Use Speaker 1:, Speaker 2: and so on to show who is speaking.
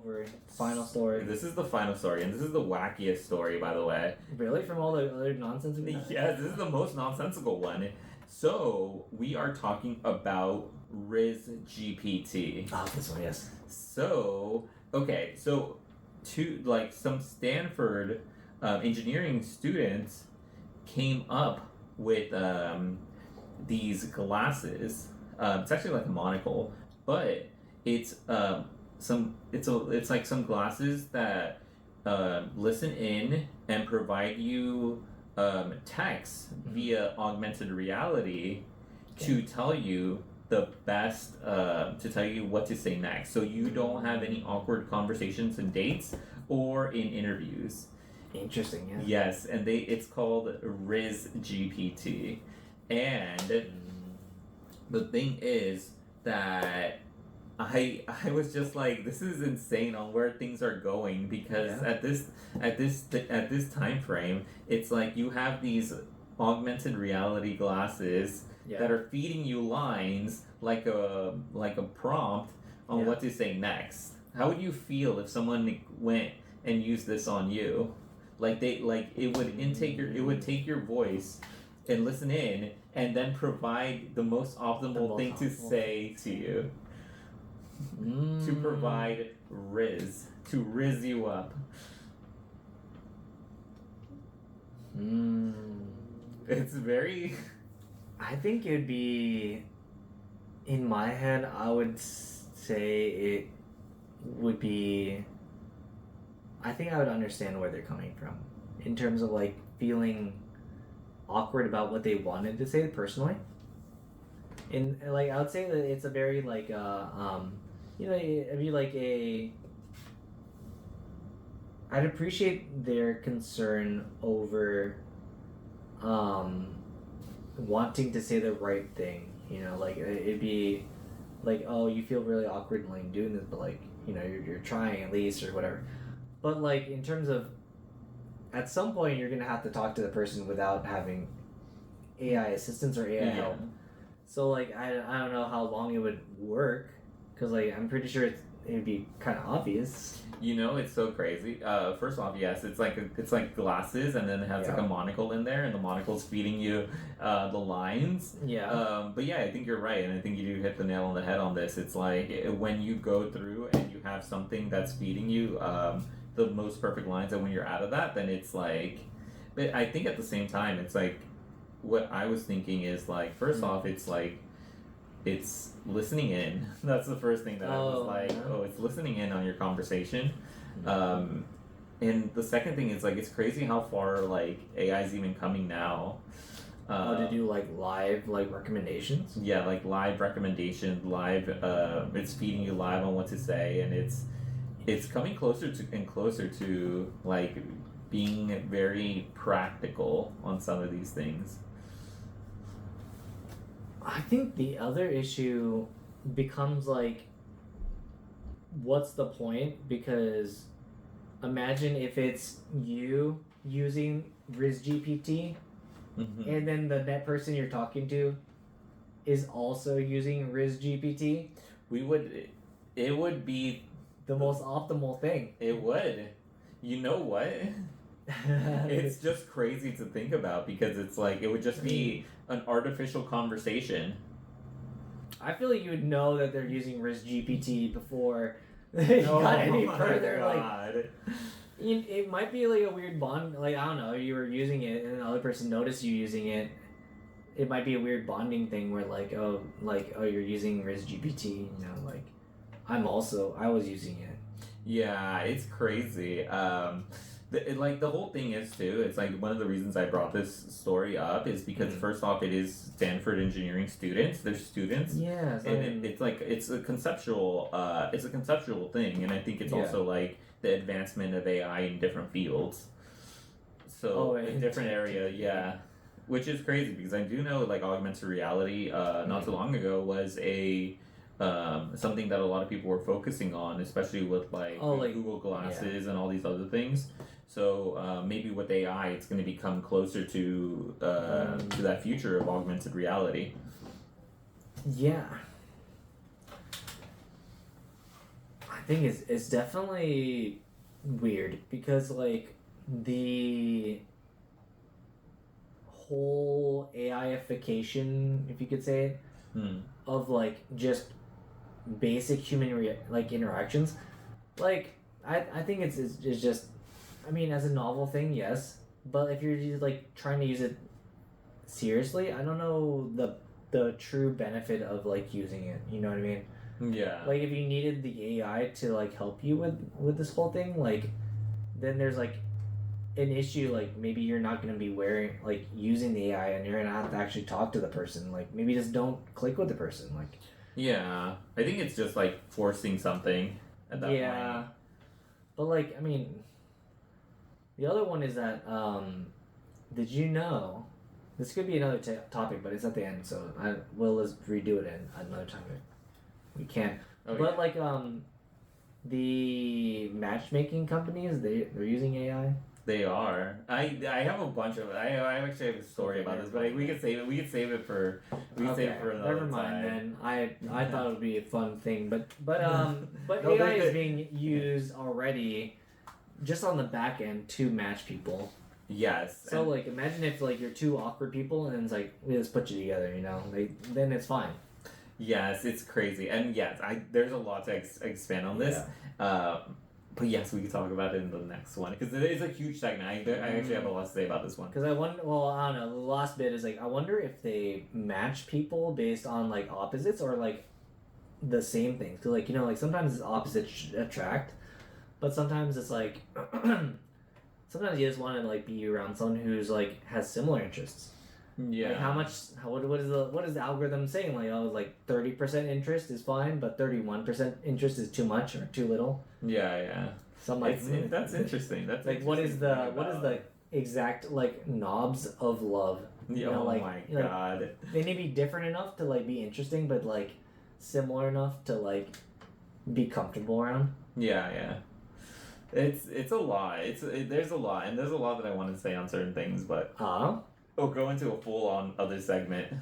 Speaker 1: over. Final story.
Speaker 2: This is the final story, and this is the wackiest story, by the way.
Speaker 1: Really? From all the other nonsense we had?
Speaker 2: Yes, this is the most nonsensical one. So, we are talking about RizzGPT.
Speaker 1: Oh, this one, yes.
Speaker 2: So, okay, so some Stanford engineering students came up with these glasses. It's actually like a monocle, but it's like some glasses that listen in and provide you text via augmented reality to tell you the best to tell you what to say next, so you don't have any awkward conversations and dates or in interviews.
Speaker 1: Interesting, yeah.
Speaker 2: Yes, and it's called RizzGPT, and the thing is that I was just like, this is insane on where things are going, because at this time frame, it's like you have these augmented reality glasses that are feeding you lines like a prompt on what to say next. How would you feel if someone went and used this on you? It would take your voice and listen in and then provide the most optimal thing to say to you. To provide to rizz you up. It's very...
Speaker 1: I think it'd be, in my head, I would say it would be, I think I would understand where they're coming from in terms of like feeling awkward about what they wanted to say personally. And like, I would say that it's a very like, it'd be like I'd appreciate their concern over, wanting to say the right thing, like it'd be like, oh, you feel really awkward like doing this, but like, you're trying at least or whatever. But like in terms of, at some point you're gonna have to talk to the person without having AI assistance or AI help. So like I don't know how long it would work, because like I'm pretty sure it'd be kind of obvious.
Speaker 2: It's so crazy. First off, yes, it's like glasses, and then it has like a monocle in there, and the monocle's feeding you the lines. But yeah, I think you're right, and I think you do hit the nail on the head on this. It's like when you go through and you have something that's feeding you the most perfect lines, and when you're out of that, then it's like. But I think at the same time, it's like, what I was thinking is like, first off, it's like, it's listening in. That's the first thing that I was like, it's listening in on your conversation. And the second thing is like, it's crazy how far like AI is even coming now.
Speaker 1: To do like live like recommendations?
Speaker 2: Yeah, like live recommendations, it's feeding you live on what to say, and it's coming closer to like being very practical on some of these things.
Speaker 1: I think the other issue becomes like, what's the point? Because imagine if it's you using RizzGPT, and then the net person you're talking to is also using RizzGPT.
Speaker 2: It would be
Speaker 1: the most optimal thing.
Speaker 2: It would. You know what? It's just crazy to think about, because it's like, it would just be an artificial conversation.
Speaker 1: I feel like you would know that they're using RizzGPT before they got any further.
Speaker 2: God.
Speaker 1: Like, it might be like a weird bond. Like, I don't know, you were using it and the other person noticed you using it. It might be a weird bonding thing where like, oh, you're using RizzGPT. Like, I was using it.
Speaker 2: Yeah, it's crazy. The whole thing is too, it's like, one of the reasons I brought this story up is because first off, it is Stanford engineering students. They're students.
Speaker 1: Yeah.
Speaker 2: And it's a conceptual thing, and I think it's also like the advancement of AI in different fields. So in different area, which is crazy, because I do know like augmented reality not too long ago was a something that a lot of people were focusing on, especially with like Google Glasses and all these other things. So maybe with AI, it's going to become closer to that future of augmented reality.
Speaker 1: Yeah. I think it's definitely weird because like the whole AIification, if you could say it, of like just basic human like interactions, like I think it's just, I mean, as a novel thing, yes, but if you're just, like trying to use it seriously, I don't know the true benefit of like using it. You know what I mean?
Speaker 2: Yeah.
Speaker 1: Like if you needed the AI to like help you with this whole thing, like then there's like an issue, like maybe you're not going to be using the AI and you're going to have to actually talk to the person. Like maybe just don't click with the person. Like
Speaker 2: yeah, I think it's just like forcing something at that point.
Speaker 1: But like, I mean, the other one is that did you know, this could be another topic, but it's at the end, so we'll just redo it in another time. We can't.
Speaker 2: Oh,
Speaker 1: but
Speaker 2: yeah.
Speaker 1: like the matchmaking companies, they're using AI.
Speaker 2: They are. I have a bunch of. I actually have a story about this, but we could save it. We could save it for. Save it for another
Speaker 1: Never mind
Speaker 2: time.
Speaker 1: then. I thought it would be a fun thing, but
Speaker 2: No,
Speaker 1: AI is being used already, just on the back end to match people.
Speaker 2: Yes.
Speaker 1: So like, imagine if like you're two awkward people, and it's like we just put you together. You know, then it's fine.
Speaker 2: Yes, it's crazy, and yes, there's a lot to expand on this.
Speaker 1: Yeah.
Speaker 2: But yes, we can talk about it in the next one because it is a huge segment. I actually have a lot to say about this one.
Speaker 1: Because I wonder. Well, I don't know. The last bit is like I wonder if they match people based on like opposites or like the same things. So like, you know, like sometimes opposites attract, but sometimes it's like sometimes you just want to like be around someone who's like has similar interests.
Speaker 2: Yeah.
Speaker 1: Like what is the algorithm saying? Like, oh, like 30% interest is fine, but 31% interest is too much or too little.
Speaker 2: Yeah.
Speaker 1: So I'm like,
Speaker 2: that's interesting. That's
Speaker 1: like what is the exact like knobs of love?
Speaker 2: Yeah,
Speaker 1: know,
Speaker 2: oh my god.
Speaker 1: Like, they need to be different enough to like be interesting, but like similar enough to like be comfortable around.
Speaker 2: Yeah. It's a lot. There's a lot, and there's a lot that I want to say on certain things, but we'll go into a full on other segment.